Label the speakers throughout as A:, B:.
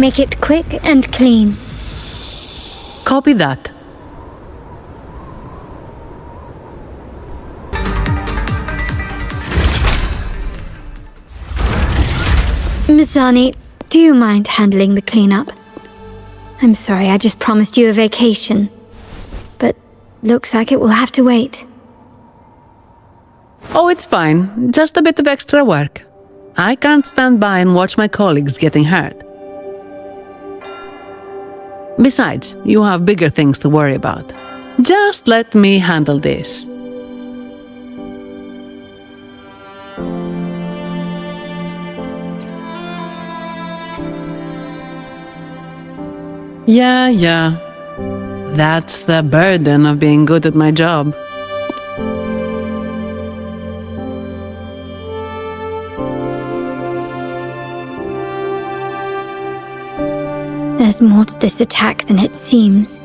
A: Make it quick and clean.
B: Copy that.
A: Miss Zani, do you mind handling the cleanup? I'm sorry, I just promised you a vacation. But looks like it will have to wait.
B: Oh, it's fine. Just a bit of extra work. I can't stand by and watch my colleagues getting hurt. Besides, you have bigger things to worry about. Just let me handle this. Yeah. That's the burden of being good at my job.
A: There's more to this attack than it seems.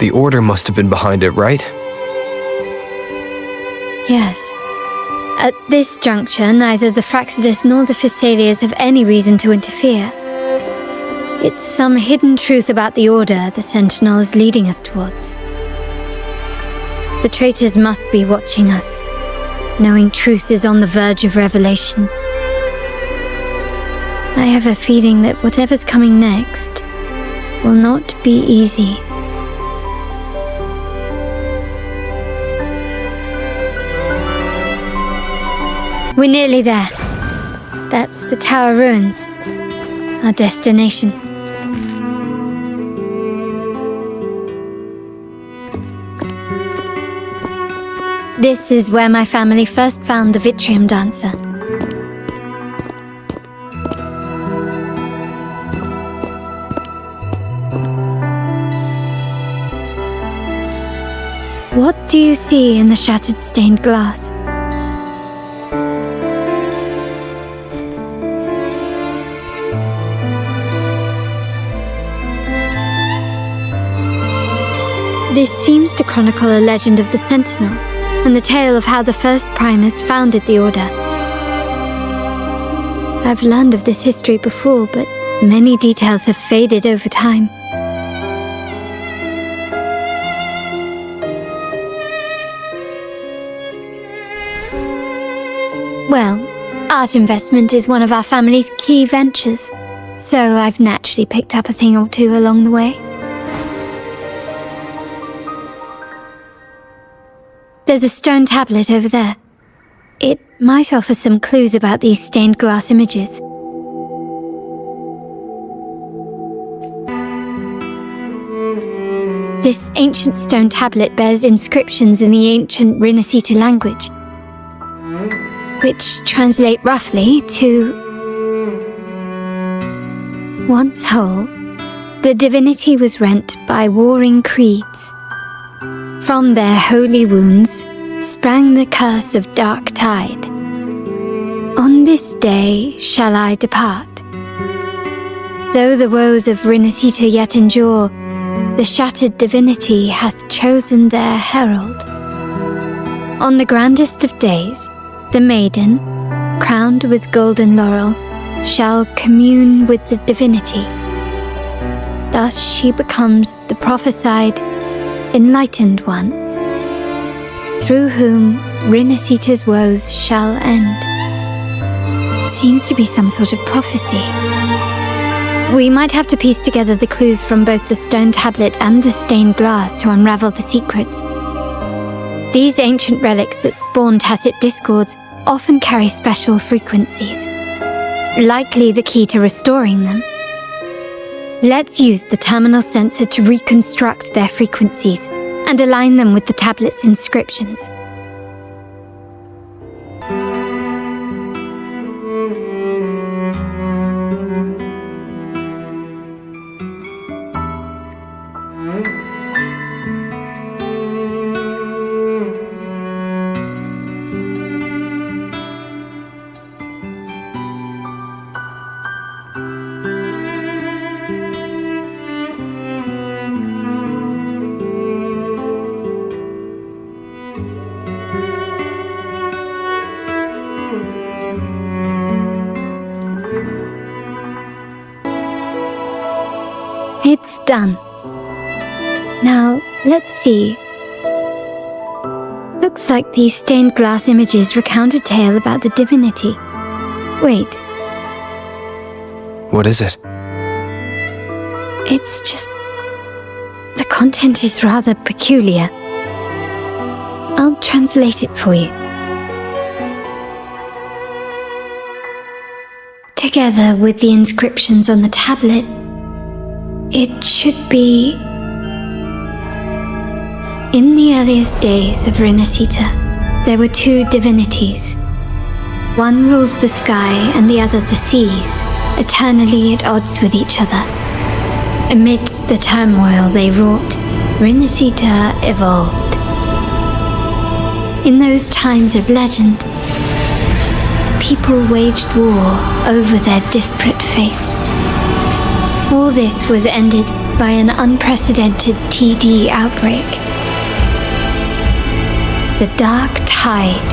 C: The Order must have been behind it, right?
A: Yes. At this juncture, neither the Fractsidus nor the Phassalias have any reason to interfere. It's some hidden truth about the Order the Sentinel is leading us towards. The traitors must be watching us, knowing truth is on the verge of revelation. I have a feeling that whatever's coming next will not be easy. We're nearly there. That's the Tower Ruins, our destination. This is where my family first found the Vitrium Dancer. What do you see in the shattered stained glass? This seems to chronicle a legend of the Sentinel, and the tale of how the first Primus founded the Order. I've learned of this history before, but many details have faded over time. Well, art investment is one of our family's key ventures, so I've naturally picked up a thing or two along the way. There's a stone tablet over there. It might offer some clues about these stained glass images. This ancient stone tablet bears inscriptions in the ancient Rinascita language, which translate roughly to... Once whole, the divinity was rent by warring creeds. From their holy wounds sprang the curse of dark tide. On this day shall I depart. Though the woes of Rinascita yet endure, the shattered divinity hath chosen their herald. On the grandest of days, the maiden, crowned with golden laurel, shall commune with the divinity. Thus she becomes the prophesied, enlightened one, through whom Rinascita's woes shall end. It seems to be some sort of prophecy. We might have to piece together the clues from both the stone tablet and the stained glass to unravel the secrets. These ancient relics that spawn tacit discords often carry special frequencies, likely the key to restoring them. Let's use the terminal sensor to reconstruct their frequencies and align them with the tablet's inscriptions. It's done. Now, let's see. Looks like these stained glass images recount a tale about the divinity. Wait,
C: What is it?
A: it's just... the content is rather peculiar. I'll translate it for you. Together with the inscriptions on the tablet, it should be... In the earliest days of Rinascita, there were two divinities. One rules the sky and the other the seas, eternally at odds with each other. Amidst the turmoil they wrought, Rinascita evolved. In those times of legend, people waged war over their disparate faiths. All this was ended by an unprecedented TD outbreak. The Dark Tide,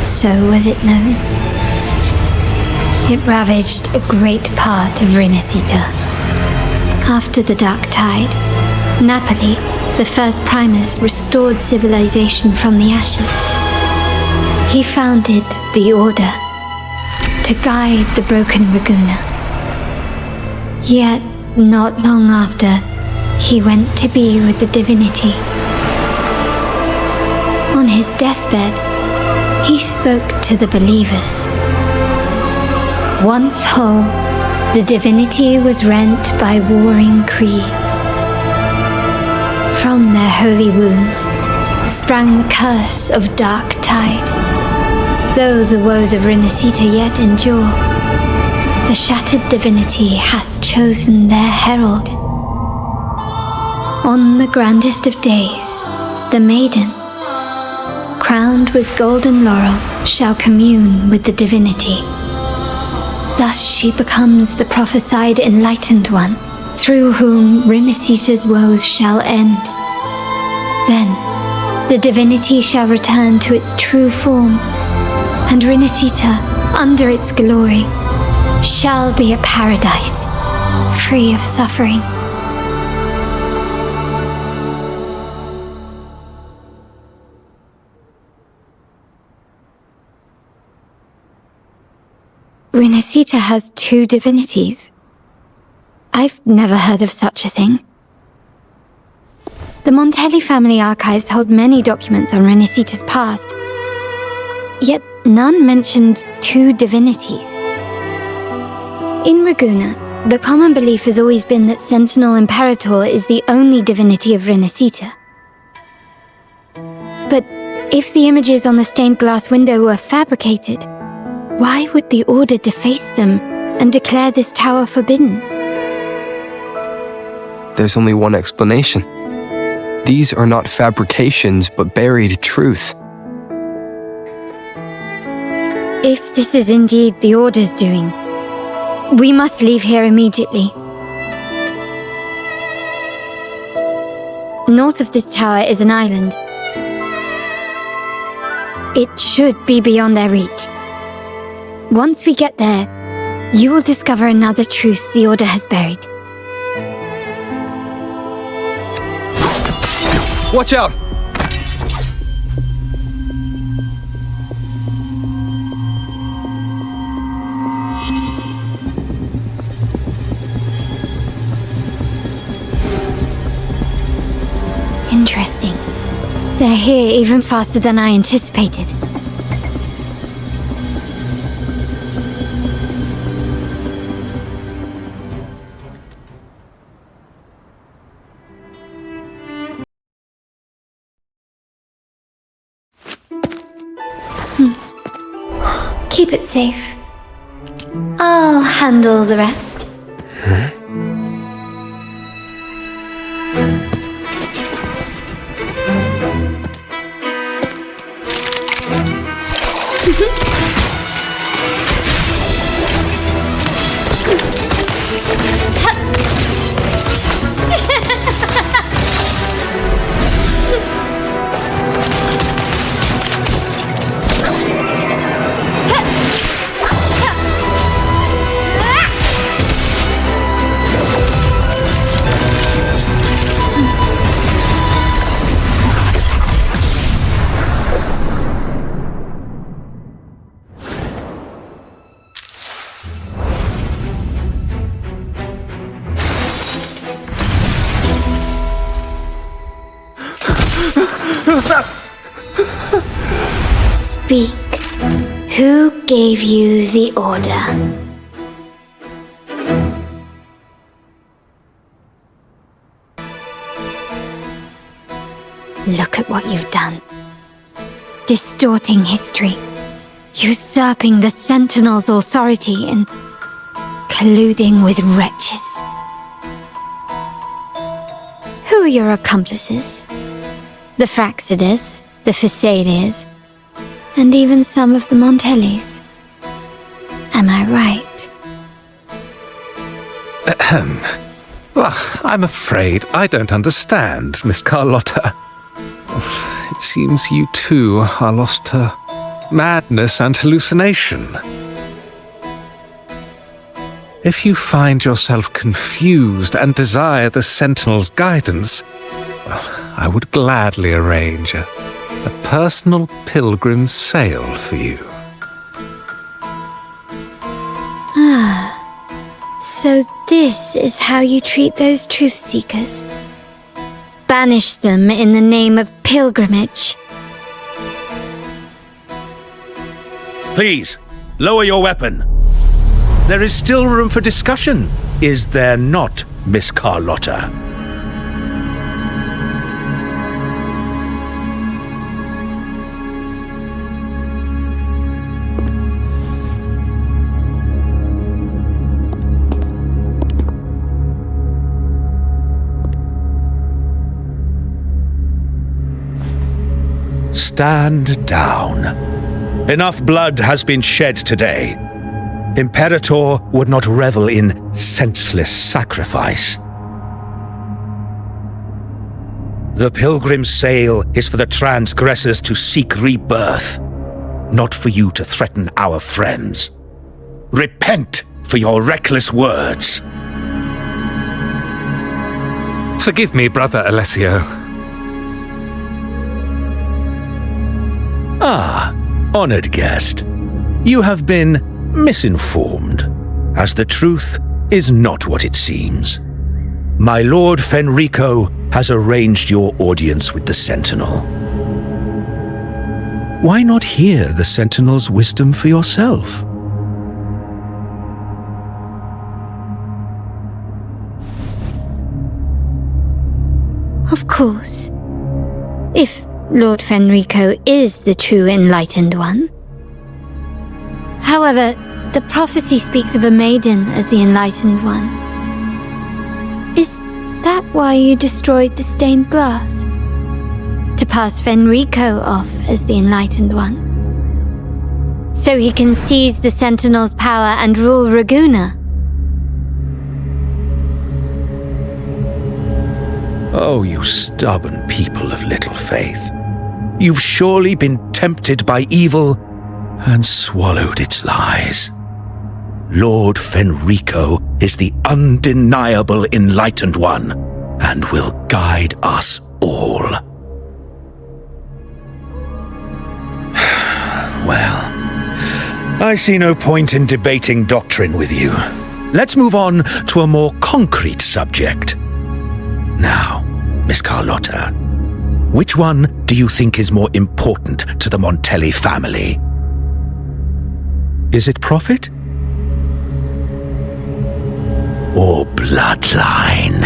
A: so was it known. It ravaged a great part of Rinascita. After the Dark Tide, Napoli, the first primus, restored civilization from the ashes. He founded the Order to guide the broken Ragunna. Yet, not long after, he went to be with the divinity. On his deathbed, he spoke to the believers. Once whole, the divinity was rent by warring creeds. From their holy wounds sprang the curse of Dark Tide. Though the woes of Rinascita yet endure, the shattered divinity hath chosen their herald. On the grandest of days, the maiden, crowned with golden laurel, shall commune with the divinity. Thus she becomes the prophesied enlightened one, through whom Rinascita's woes shall end. Then, the divinity shall return to its true form, and Rinascita, under its glory, shall be a paradise, free of suffering. Rinascita has two divinities. I've never heard of such a thing. The Montelli family archives hold many documents on Rinascita's past, yet none mentioned two divinities. In Ragunna, the common belief has always been that Sentinel Imperator is the only divinity of Rinascita. But if the images on the stained glass window were fabricated, why would the Order deface them and declare this tower forbidden?
C: There's only one explanation. These are not fabrications, but buried truth.
A: If this is indeed the Order's doing, we must leave here immediately. North of this tower is an island. It should be beyond their reach. Once we get there, you will discover another truth the Order has buried.
C: Watch out!
A: Interesting. They're here even faster than I anticipated. Keep it safe. I'll handle the rest. Speak. Who gave you the order? Look at what you've done. Distorting history. Usurping the Sentinel's authority and colluding with wretches. Who are your accomplices? The Fraxidus, the Phisades, and even some of the Montellis. Am I right?
D: Well, I'm afraid I don't understand, Miss Carlotta. It seems you too are lost to madness and hallucination. If you find yourself confused and desire the Sentinel's guidance, well, I would gladly arrange a personal pilgrim's sail for you.
A: So this is how you treat those truth seekers? Banish them in the name of pilgrimage.
E: Please, lower your weapon. There is still room for discussion, is there not, Miss Carlotta? Stand down. Enough blood has been shed today. Imperator would not revel in senseless sacrifice. The pilgrim's sail is for the transgressors to seek rebirth, not for you to threaten our friends. Repent for your reckless words.
D: Forgive me, Brother Alessio.
E: Ah, honored guest. You have been misinformed, as the truth is not what it seems. My Lord Fenrico has arranged your audience with the Sentinel. Why not hear the Sentinel's wisdom for yourself?
A: Of course. If Lord Fenrico is the true enlightened one. However, the prophecy speaks of a maiden as the enlightened one. Is that why you destroyed the stained glass? To pass Fenrico off as the enlightened one? So he can seize the Sentinel's power and rule Raguna?
E: Oh, you stubborn people of little faith. You've surely been tempted by evil and swallowed its lies. Lord Fenrico is the undeniable enlightened one and will guide us all. Well, I see no point in debating doctrine with you. Let's move on to a more concrete subject. Now, Miss Carlotta, which one do you think is more important to the Montelli family? Is it profit? Or bloodline?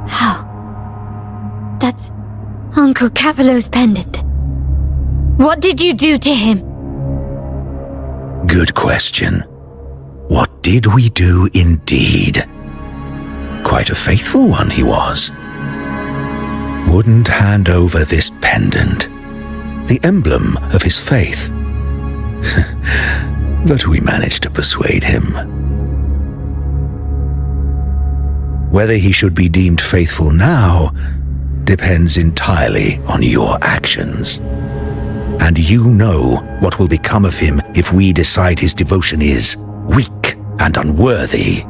A: How? That's Uncle Capello's pendant. What did you do to him?
E: Good question. What did we do indeed? Quite a faithful one he was. Wouldn't hand over this pendant, the emblem of his faith. But we managed to persuade him. Whether he should be deemed faithful now depends entirely on your actions. And you know what will become of him if we decide his devotion is weak and unworthy.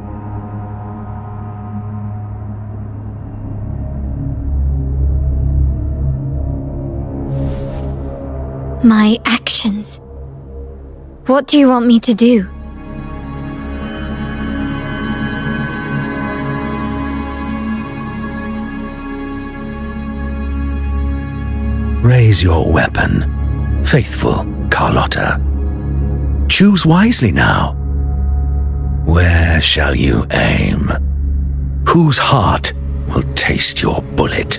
A: My actions? What do you want me to do?
E: Raise your weapon, faithful Carlotta. Choose wisely now. Where shall you aim? Whose heart will taste your bullet?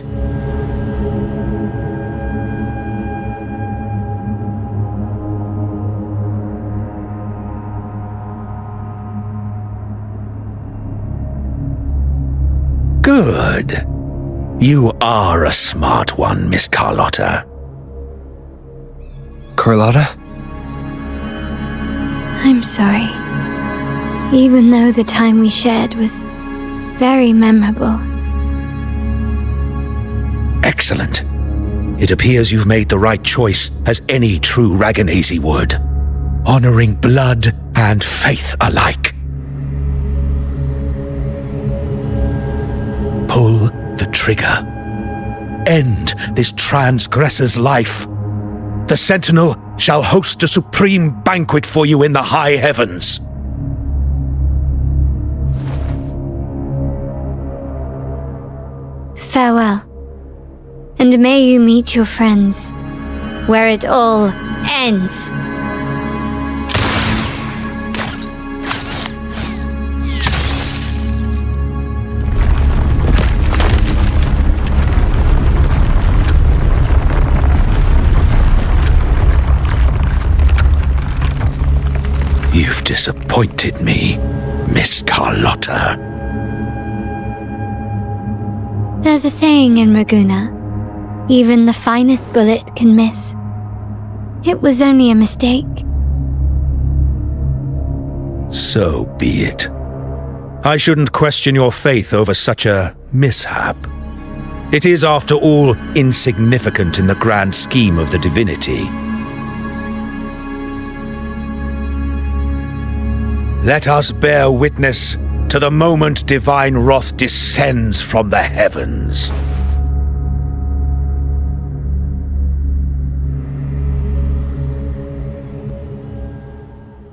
E: Good. You are a smart one, Miss Carlotta.
C: Carlotta?
A: I'm sorry. Even though the time we shared was very memorable.
E: Excellent. It appears you've made the right choice, as any true Ragganese would, honoring blood and faith alike. Pull the trigger. End this transgressor's life. The Sentinel shall host a supreme banquet for you in the high heavens.
A: Farewell. And may you meet your friends, where it all ends.
E: You've disappointed me, Miss Carlotta.
A: There's a saying in Raguna, even the finest bullet can miss. It was only a mistake.
E: So be it. I shouldn't question your faith over such a mishap. It is, after all, insignificant in the grand scheme of the divinity. Let us bear witness to the moment divine wrath descends from the heavens.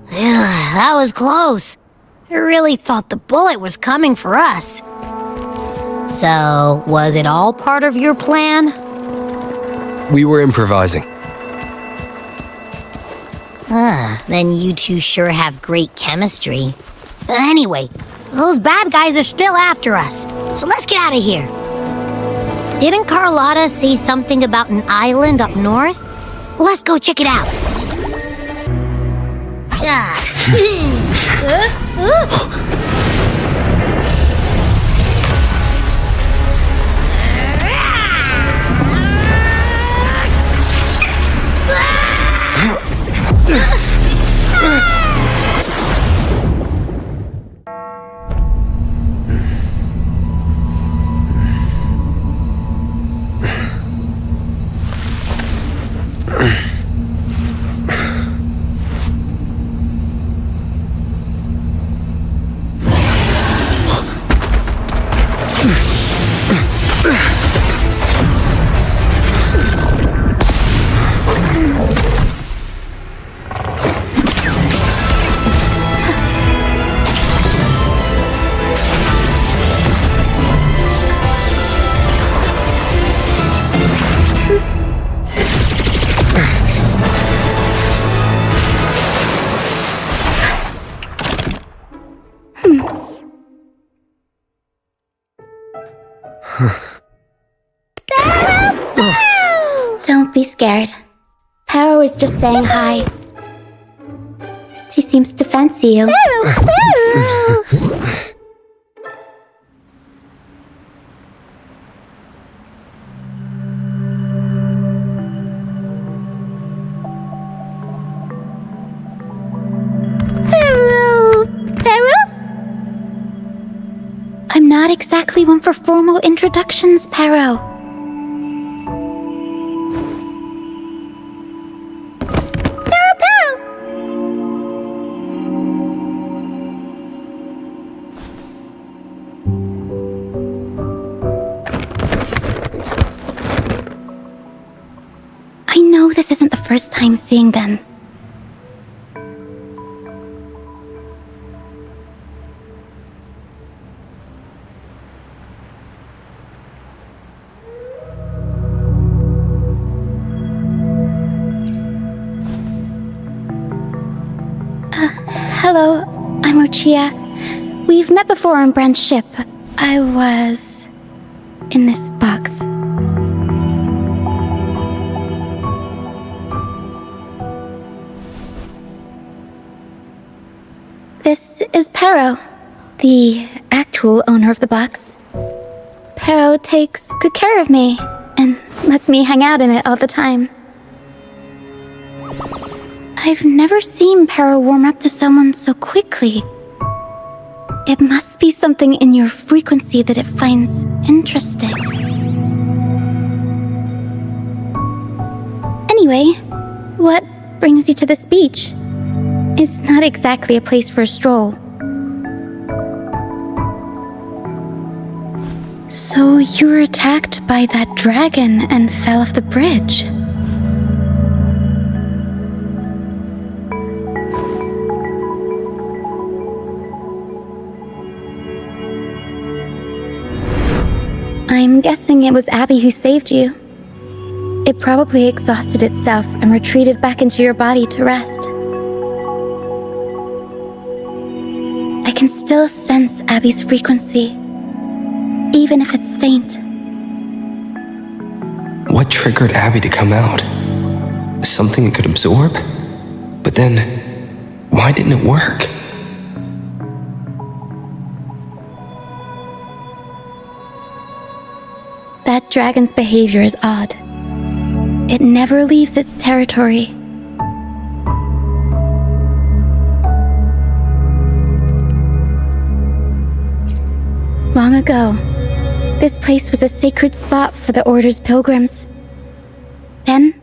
F: That was close. I really thought the bullet was coming for us. So, was it all part of your plan?
C: We were improvising.
F: Then you two sure have great chemistry. Anyway, those bad guys are still after us, so let's get out of here. Didn't Carlotta say something about an island up north? Let's go check it out.
G: Don't be scared. Paro is just saying hi. She seems to fancy you. I'm not exactly one for formal introductions, Paro. I know this isn't the first time seeing them. Hello, I'm Roccia. We've met before on Brant's ship. I was in this box. This is Pero, the actual owner of the box. Pero takes good care of me and lets me hang out in it all the time. I've never seen Pero warm up to someone so quickly. It must be something in your frequency that it finds interesting. Anyway, what brings you to this beach? It's not exactly a place for a stroll. So you were attacked by that dragon and fell off the bridge. I'm guessing it was Abby who saved you. It probably exhausted itself and retreated back into your body to rest. I can still sense Abby's frequency, even if it's faint.
C: What triggered Abby to come out? Something it could absorb? But then, why didn't it work?
G: That dragon's behavior is odd. It never leaves its territory. Long ago, this place was a sacred spot for the Order's pilgrims. Then,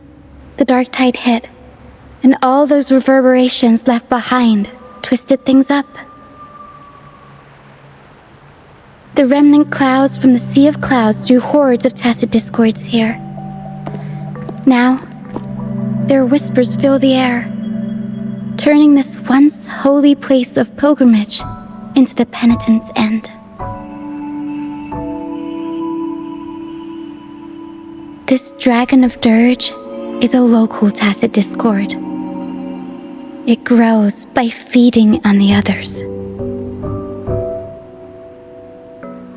G: the dark tide hit, and all those reverberations left behind twisted things up. The remnant clouds from the sea of clouds drew hordes of tacit discords here. Now, their whispers fill the air, turning this once holy place of pilgrimage into the penitent's end. This dragon of dirge is a local tacit discord. It grows by feeding on the others.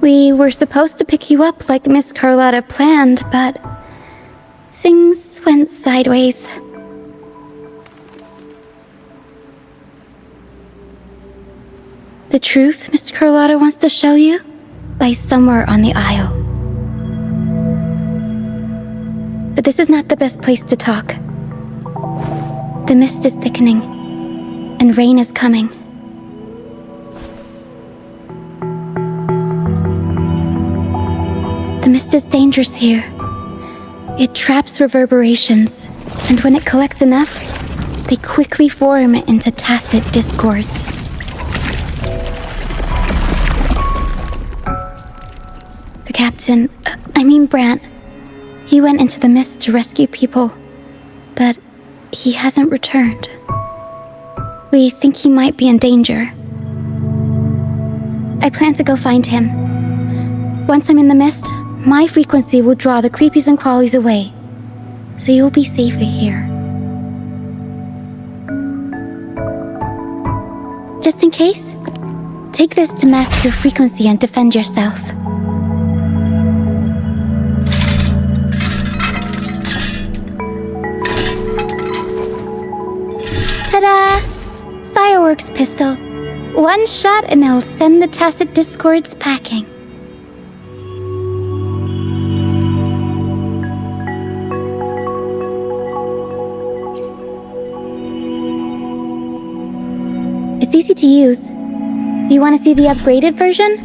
G: We were supposed to pick you up like Miss Carlotta planned, but things went sideways. The truth Miss Carlotta wants to show you lies somewhere on the aisle. But this is not the best place to talk. The mist is thickening, and rain is coming. The mist is dangerous here. It traps reverberations, and when it collects enough, they quickly form into tacit discords. The captain, Brant, he went into the mist to rescue people, but he hasn't returned. We think he might be in danger. I plan to go find him. Once I'm in the mist, my frequency will draw the creepies and crawlies away, so you'll be safer here. Just in case, take this to mask your frequency and defend yourself. Ta-da! Fireworks pistol. One shot and it'll send the tacit discords packing. It's easy to use. You want to see the upgraded version?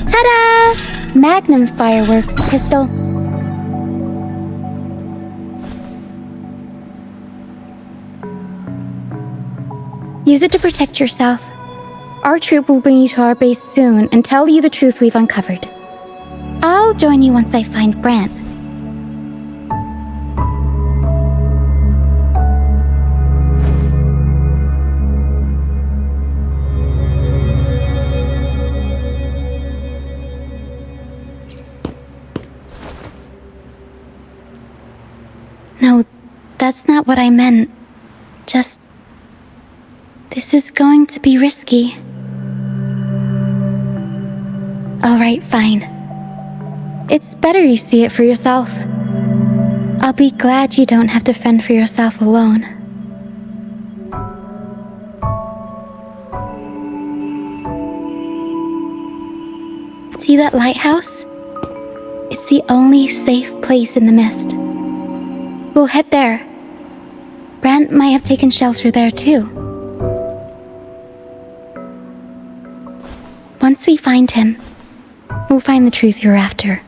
G: Ta-da! Magnum fireworks pistol. Use it to protect yourself. Our troop will bring you to our base soon and tell you the truth we've uncovered. I'll join you once I find Brant. No, that's not what I meant. Just This is going to be risky. Alright, fine. It's better you see it for yourself. I'll be glad you don't have to fend for yourself alone. See that lighthouse? It's the only safe place in the mist. We'll head there. Brant might have taken shelter there too. Once we find him, we'll find the truth you're after.